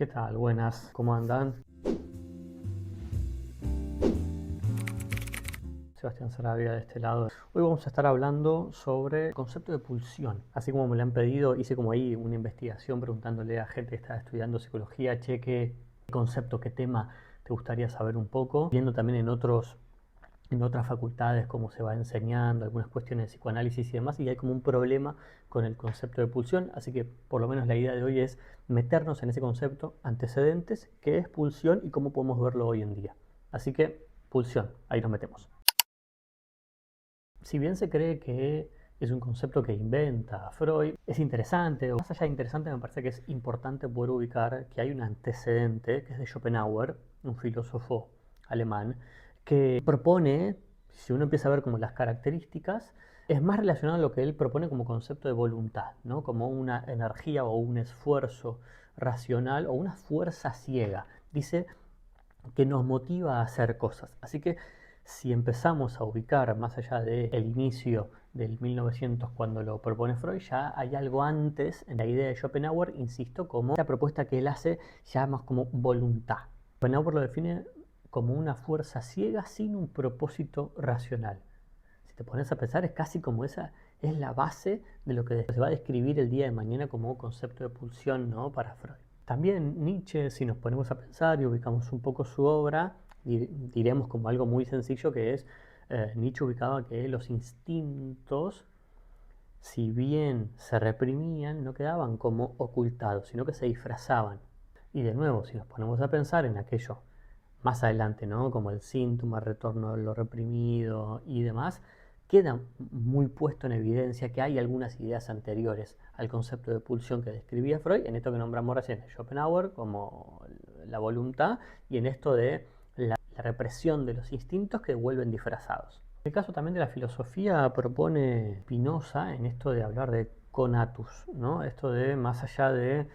¿Qué tal? Buenas, ¿cómo andan? Sebastián Sarabia de este lado. Hoy vamos a estar hablando sobre el concepto de pulsión. Así como me lo han pedido, hice como ahí una investigación preguntándole a gente que está estudiando psicología, che, qué concepto, qué tema te gustaría saber un poco, viendo también en otras facultades cómo se va enseñando, algunas cuestiones de psicoanálisis y demás, y hay como un problema con el concepto de pulsión, así que por lo menos la idea de hoy es meternos en ese concepto, antecedentes, qué es pulsión y cómo podemos verlo hoy en día. Así que, pulsión, ahí nos metemos. Si bien se cree que es un concepto que inventa Freud, es interesante, o más allá de interesante, me parece que es importante poder ubicar que hay un antecedente, que es de Schopenhauer, un filósofo alemán, que propone, si uno empieza a ver como las características, es más relacionado a lo que él propone como concepto de voluntad, ¿no? Como una energía o un esfuerzo racional o una fuerza ciega. Dice que nos motiva a hacer cosas. Así que si empezamos a ubicar más allá del inicio del 1900 cuando lo propone Freud, ya hay algo antes en la idea de Schopenhauer, insisto, como la propuesta que él hace ya más como voluntad. Schopenhauer lo define como una fuerza ciega sin un propósito racional. Si te pones a pensar, es casi como esa es la base de lo que se va a describir el día de mañana como concepto de pulsión, ¿no? Para Freud. También Nietzsche, si nos ponemos a pensar y ubicamos un poco su obra, diremos como algo muy sencillo que es, Nietzsche ubicaba que los instintos, si bien se reprimían, no quedaban como ocultados, sino que se disfrazaban. Y de nuevo, si nos ponemos a pensar en aquello más adelante, ¿no? Como el síntoma, el retorno de lo reprimido y demás, queda muy puesto en evidencia que hay algunas ideas anteriores al concepto de pulsión que describía Freud, en esto que nombramos recién de Schopenhauer, como la voluntad, y en esto de la represión de los instintos que vuelven disfrazados. En el caso también de la filosofía propone Spinoza en esto de hablar de conatus, ¿no? Esto de más allá de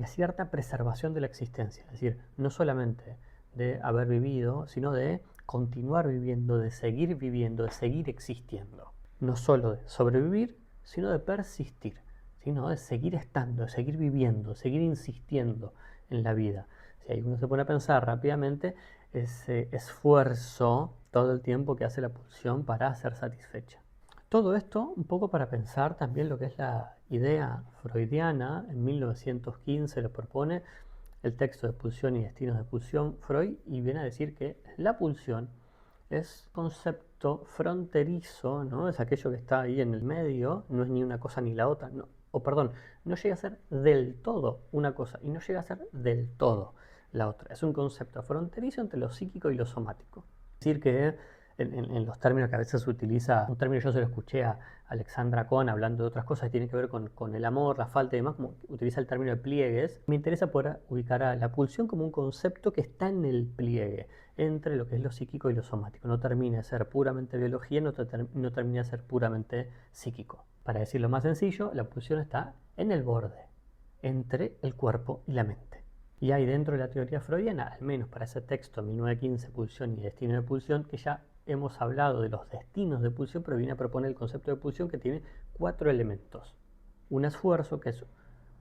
cierta preservación de la existencia, es decir, no solamente de haber vivido, sino de continuar viviendo, de seguir existiendo. No solo de sobrevivir, sino de persistir, sino de seguir estando, de seguir viviendo, de seguir insistiendo en la vida. Si ahí uno se pone a pensar rápidamente, ese esfuerzo todo el tiempo que hace la pulsión para ser satisfecha. Todo esto un poco para pensar también lo que es la idea freudiana. En 1915 lo propone el texto de Pulsión y Destinos de Pulsión Freud, y viene a decir que la pulsión es concepto fronterizo, ¿no? Es aquello que está ahí en el medio, no es ni una cosa ni la otra, no, no llega a ser del todo una cosa y no llega a ser del todo la otra. Es un concepto fronterizo entre lo psíquico y lo somático. Es decir, que en los términos que a veces se utiliza, un término yo se lo escuché a Alexandra Kohn hablando de otras cosas que tienen que ver con el amor, la falta y demás, como utiliza el término de pliegues. Me interesa poder ubicar a la pulsión como un concepto que está en el pliegue entre lo que es lo psíquico y lo somático. No termina de ser puramente biología, no termina de ser puramente psíquico. Para decirlo más sencillo, la pulsión está en el borde, entre el cuerpo y la mente. Y hay dentro de la teoría freudiana, al menos para ese texto 1915, Pulsión y Destino de Pulsión, que ya hemos hablado de los destinos de pulsión, pero viene a proponer el concepto de pulsión que tiene 4 elementos. Un esfuerzo, que es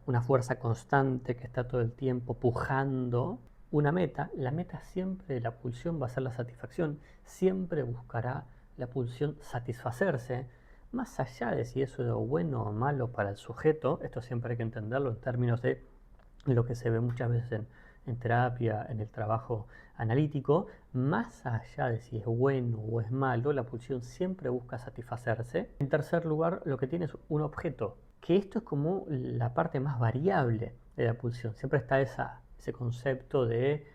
una fuerza constante que está todo el tiempo pujando. Una meta, la meta siempre de la pulsión va a ser la satisfacción, siempre buscará la pulsión satisfacerse, más allá de si eso es bueno o malo para el sujeto. Esto siempre hay que entenderlo en términos de lo que se ve muchas veces en terapia, en el trabajo analítico. Más allá de si es bueno o es malo, la pulsión siempre busca satisfacerse. En tercer lugar, lo que tiene es un objeto, que esto es como la parte más variable de la pulsión. Siempre está ese concepto de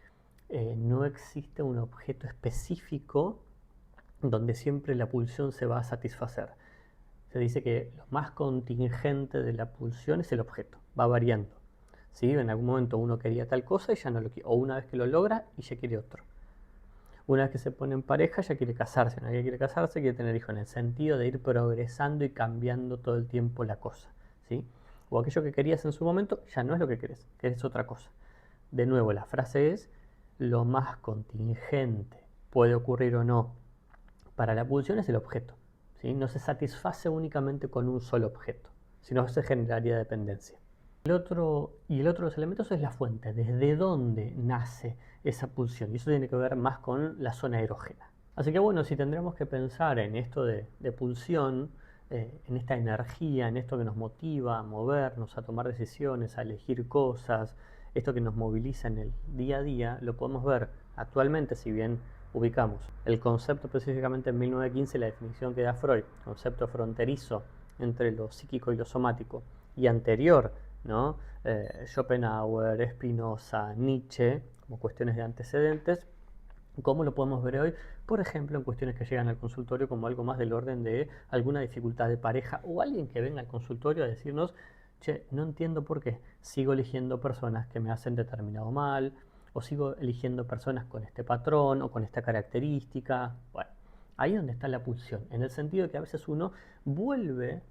no existe un objeto específico donde siempre la pulsión se va a satisfacer. Se dice que lo más contingente de la pulsión es el objeto, va variando. ¿Sí? En algún momento uno quería tal cosa y ya no lo quiere, o una vez que lo logra y ya quiere otro. Una vez que se pone en pareja ya quiere casarse, una vez que quiere casarse quiere tener hijos, en el sentido de ir progresando y cambiando todo el tiempo la cosa. ¿Sí? O aquello que querías en su momento ya no es lo que querés otra cosa. De nuevo, la frase es, lo más contingente, puede ocurrir o no, para la pulsión es el objeto. ¿Sí? No se satisface únicamente con un solo objeto, sino se generaría dependencia. Y el otro de los elementos es la fuente, desde dónde nace esa pulsión. Y eso tiene que ver más con la zona erógena. Así que bueno, si tendremos que pensar en esto de pulsión, en esta energía, en esto que nos motiva a movernos, a tomar decisiones, a elegir cosas, esto que nos moviliza en el día a día, lo podemos ver actualmente, si bien ubicamos el concepto específicamente en 1915, la definición que da Freud, concepto fronterizo entre lo psíquico y lo somático, y anterior, ¿no? Schopenhauer, Spinoza, Nietzsche, como cuestiones de antecedentes. ¿Cómo lo podemos ver hoy? Por ejemplo, en cuestiones que llegan al consultorio como algo más del orden de alguna dificultad de pareja o alguien que venga al consultorio a decirnos, che, no entiendo por qué sigo eligiendo personas que me hacen determinado mal, o sigo eligiendo personas con este patrón o con esta característica. Bueno, ahí es donde está la pulsión, en el sentido de que a veces uno vuelve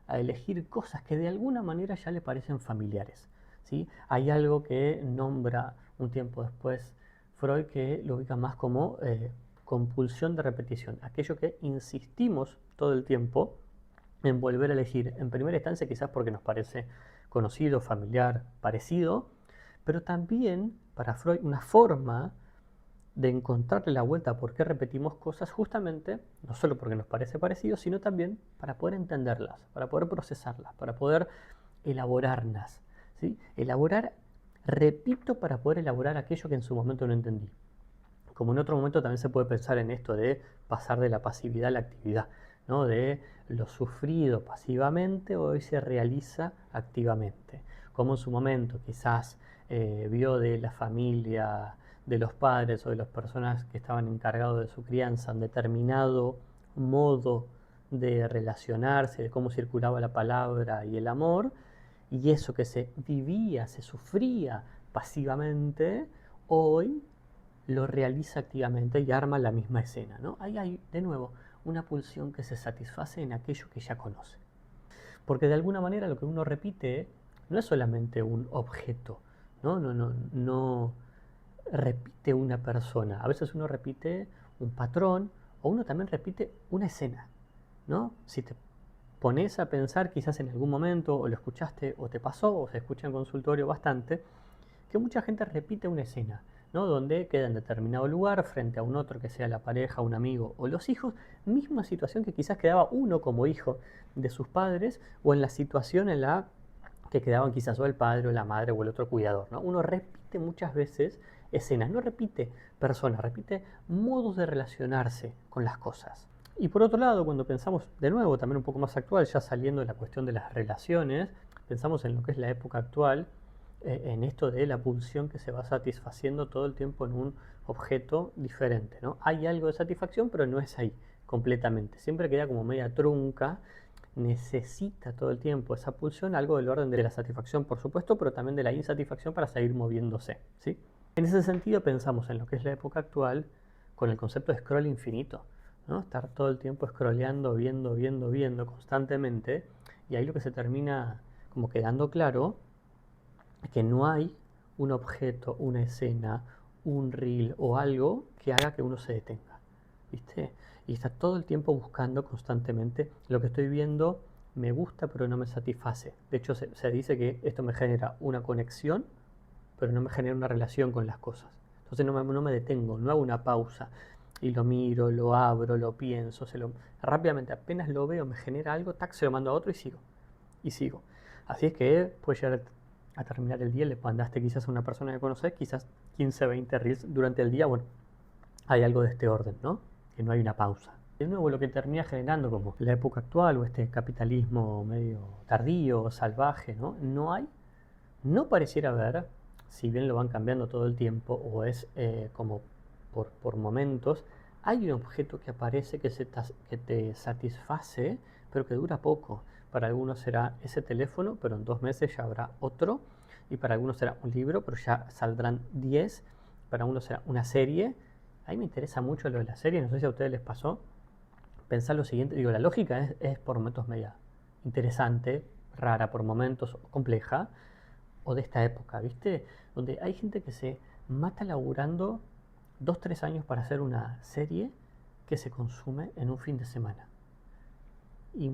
a elegir cosas que de alguna manera ya le parecen familiares, ¿sí? Hay algo que nombra un tiempo después Freud, que lo ubica más como compulsión de repetición, aquello que insistimos todo el tiempo en volver a elegir, en primera instancia quizás porque nos parece conocido, familiar, parecido, pero también para Freud una forma de encontrarle la vuelta a por qué repetimos cosas, justamente, no solo porque nos parece parecido, sino también para poder entenderlas, para poder procesarlas, para poder elaborarlas, ¿sí? Elaborar, repito, para poder elaborar aquello que en su momento no entendí. Como en otro momento también se puede pensar en esto de pasar de la pasividad a la actividad, ¿no? De lo sufrido pasivamente hoy se realiza activamente. Como en su momento quizás vio de la familia, de los padres o de las personas que estaban encargados de su crianza un determinado modo de relacionarse, de cómo circulaba la palabra y el amor, y eso que se vivía, se sufría pasivamente, hoy lo realiza activamente y arma la misma escena, ¿no? Ahí hay, de nuevo, una pulsión que se satisface en aquello que ya conoce. Porque de alguna manera lo que uno repite no es solamente un objeto, no repite una persona. A veces uno repite un patrón o uno también repite una escena, ¿no? Si te pones a pensar quizás en algún momento o lo escuchaste o te pasó o se escucha en consultorio bastante, que mucha gente repite una escena, ¿no? Donde queda en determinado lugar frente a un otro que sea la pareja, un amigo o los hijos, misma situación que quizás quedaba uno como hijo de sus padres o en la situación en la que quedaban quizás o el padre o la madre o el otro cuidador, ¿no? Uno repite muchas veces escenas, no repite personas, repite modos de relacionarse con las cosas. Y por otro lado, cuando pensamos de nuevo, también un poco más actual, ya saliendo de la cuestión de las relaciones, pensamos en lo que es la época actual, en esto de la pulsión que se va satisfaciendo todo el tiempo en un objeto diferente, ¿no? Hay algo de satisfacción, pero no es ahí completamente. Siempre queda como media trunca, necesita todo el tiempo esa pulsión, algo del orden de la satisfacción, por supuesto, pero también de la insatisfacción para seguir moviéndose, ¿sí? En ese sentido pensamos en lo que es la época actual con el concepto de scroll infinito, ¿no? Estar todo el tiempo scrolleando, viendo constantemente, y ahí lo que se termina como quedando claro es que no hay un objeto, una escena, un reel o algo que haga que uno se detenga, ¿viste? Y está todo el tiempo buscando constantemente lo que estoy viendo, me gusta pero no me satisface. De hecho se dice que esto me genera una conexión pero no me genera una relación con las cosas. Entonces no me detengo, no hago una pausa y lo miro, lo abro, lo pienso, rápidamente apenas lo veo, me genera algo, tac, se lo mando a otro y sigo. Y sigo. Así es que puedes llegar a terminar el día, le mandaste quizás a una persona que conoces, quizás 15, 20 reels durante el día. Bueno, hay algo de este orden, ¿no? Que no hay una pausa. De nuevo, lo que termina generando como la época actual o este capitalismo medio tardío, salvaje, ¿no? No pareciera haber, si bien lo van cambiando todo el tiempo o es como por momentos, hay un objeto que aparece que te satisface, pero que dura poco. Para algunos será ese teléfono, pero en 2 meses ya habrá otro. Y para algunos será un libro, pero ya saldrán 10. Para unos será una serie. A mí me interesa mucho lo de la serie, no sé si a ustedes les pasó. Pensar lo siguiente, digo, la lógica es por momentos media interesante, rara por momentos, compleja, o de esta época, ¿viste? Donde hay gente que se mata laburando 2, 3 años para hacer una serie que se consume en un fin de semana. Y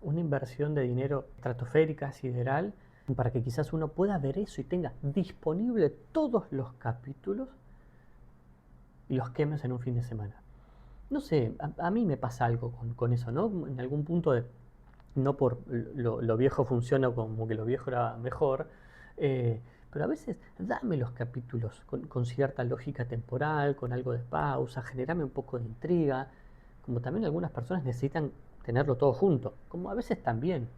una inversión de dinero estratosférica, sideral, para que quizás uno pueda ver eso y tenga disponible todos los capítulos y los quemes en un fin de semana. No sé, a mí me pasa algo con eso, ¿no? En algún punto, no por lo viejo funciona como que lo viejo era mejor, pero a veces dame los capítulos con cierta lógica temporal, con algo de pausa, generame un poco de intriga, como también algunas personas necesitan tenerlo todo junto, como a veces también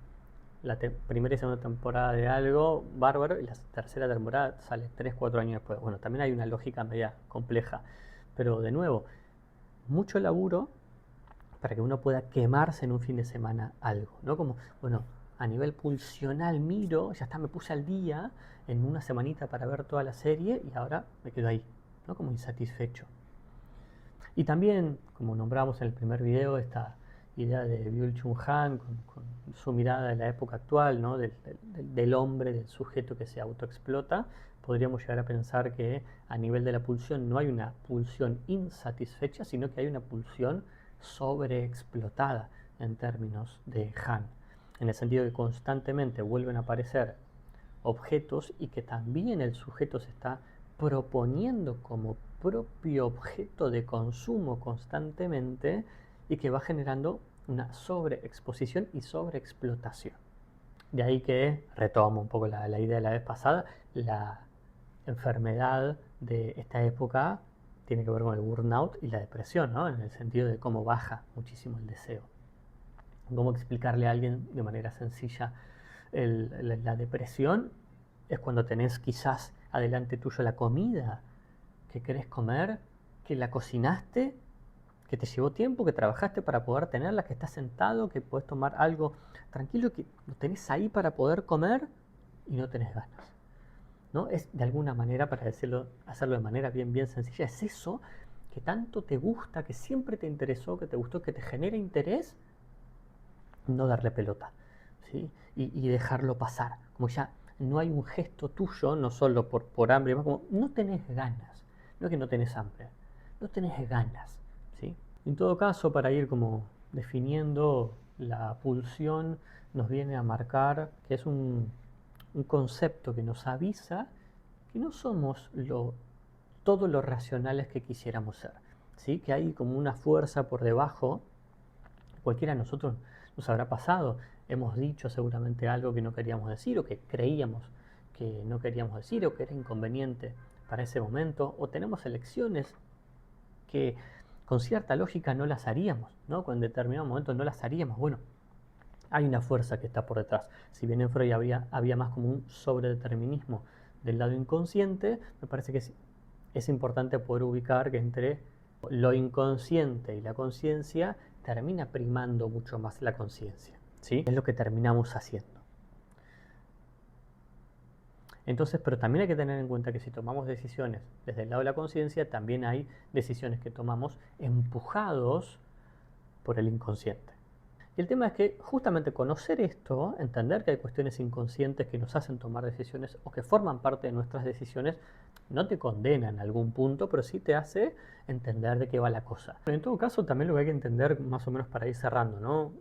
la primera y segunda temporada de algo bárbaro y la tercera temporada sale 3, 4 años después. Bueno, también hay una lógica media compleja, pero de nuevo, mucho laburo para que uno pueda quemarse en un fin de semana algo, ¿no? Como, bueno, a nivel pulsional miro, ya está, me puse al día en una semanita para ver toda la serie y ahora me quedo ahí, ¿no? Como insatisfecho. Y también, como nombramos en el primer video, esta idea de Byung-Chul Han con su mirada de la época actual, ¿no? del hombre, del sujeto que se autoexplota, podríamos llegar a pensar que a nivel de la pulsión no hay una pulsión insatisfecha, sino que hay una pulsión sobreexplotada en términos de Han, en el sentido que constantemente vuelven a aparecer objetos y que también el sujeto se está proponiendo como propio objeto de consumo constantemente y que va generando una sobreexposición y sobreexplotación. De ahí que, retomo un poco la idea de la vez pasada, la enfermedad de esta época tiene que ver con el burnout y la depresión, ¿no? En el sentido de cómo baja muchísimo el deseo. Cómo explicarle a alguien de manera sencilla la depresión es cuando tenés quizás adelante tuyo la comida que querés comer, que la cocinaste, que te llevó tiempo, que trabajaste para poder tenerla, que estás sentado, que podés tomar algo tranquilo, que lo tenés ahí para poder comer y no tenés ganas, ¿no? Es de alguna manera, para decirlo, hacerlo de manera bien sencilla, es eso que tanto te gusta, que siempre te interesó, que te gustó, que te genera interés, no darle pelota, ¿sí? Y dejarlo pasar, como ya no hay un gesto tuyo, no solo por hambre, como no tenés ganas, no es que no tenés hambre, no tenés ganas, ¿sí? En todo caso, para ir como definiendo, la pulsión nos viene a marcar que es un concepto que nos avisa que no somos todo lo racionales que quisiéramos ser, ¿sí? Que hay como una fuerza por debajo. Cualquiera de nosotros nos habrá pasado, hemos dicho seguramente algo que no queríamos decir o que creíamos que no queríamos decir o que era inconveniente para ese momento, o tenemos elecciones que con cierta lógica no las haríamos, ¿no? En determinado momento no las haríamos. Bueno, hay una fuerza que está por detrás. Si bien en Freud había más como un sobredeterminismo del lado inconsciente, me parece que es importante poder ubicar que entre lo inconsciente y la conciencia termina primando mucho más la conciencia, ¿sí? Es lo que terminamos haciendo. Entonces, pero también hay que tener en cuenta que si tomamos decisiones desde el lado de la conciencia, también hay decisiones que tomamos empujados por el inconsciente. Y el tema es que justamente conocer esto, entender que hay cuestiones inconscientes que nos hacen tomar decisiones o que forman parte de nuestras decisiones, no te condena en algún punto, pero sí te hace entender de qué va la cosa. En todo caso, también lo que hay que entender, más o menos para ir cerrando, ¿no?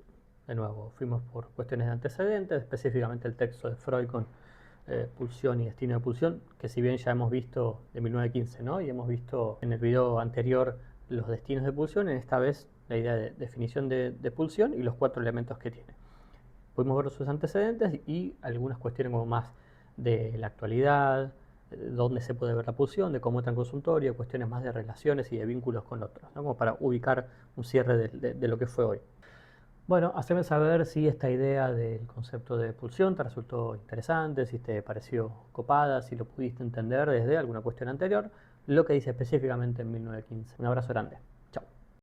De nuevo, fuimos por cuestiones de antecedentes, específicamente el texto de Freud con Pulsión y Destino de Pulsión, que si bien ya hemos visto de 1915, ¿no? Y hemos visto en el video anterior los destinos de pulsión, en esta vez la idea de definición de pulsión y los 4 elementos que tiene. Pudimos ver sus antecedentes y algunas cuestiones como más de la actualidad, dónde se puede ver la pulsión, de cómo entra en consultorio, cuestiones más de relaciones y de vínculos con otros, ¿no? Como para ubicar un cierre de lo que fue hoy. Bueno, haceme saber si esta idea del concepto de pulsión te resultó interesante, si te pareció copada, si lo pudiste entender desde alguna cuestión anterior, lo que dice específicamente en 1915. Un abrazo grande.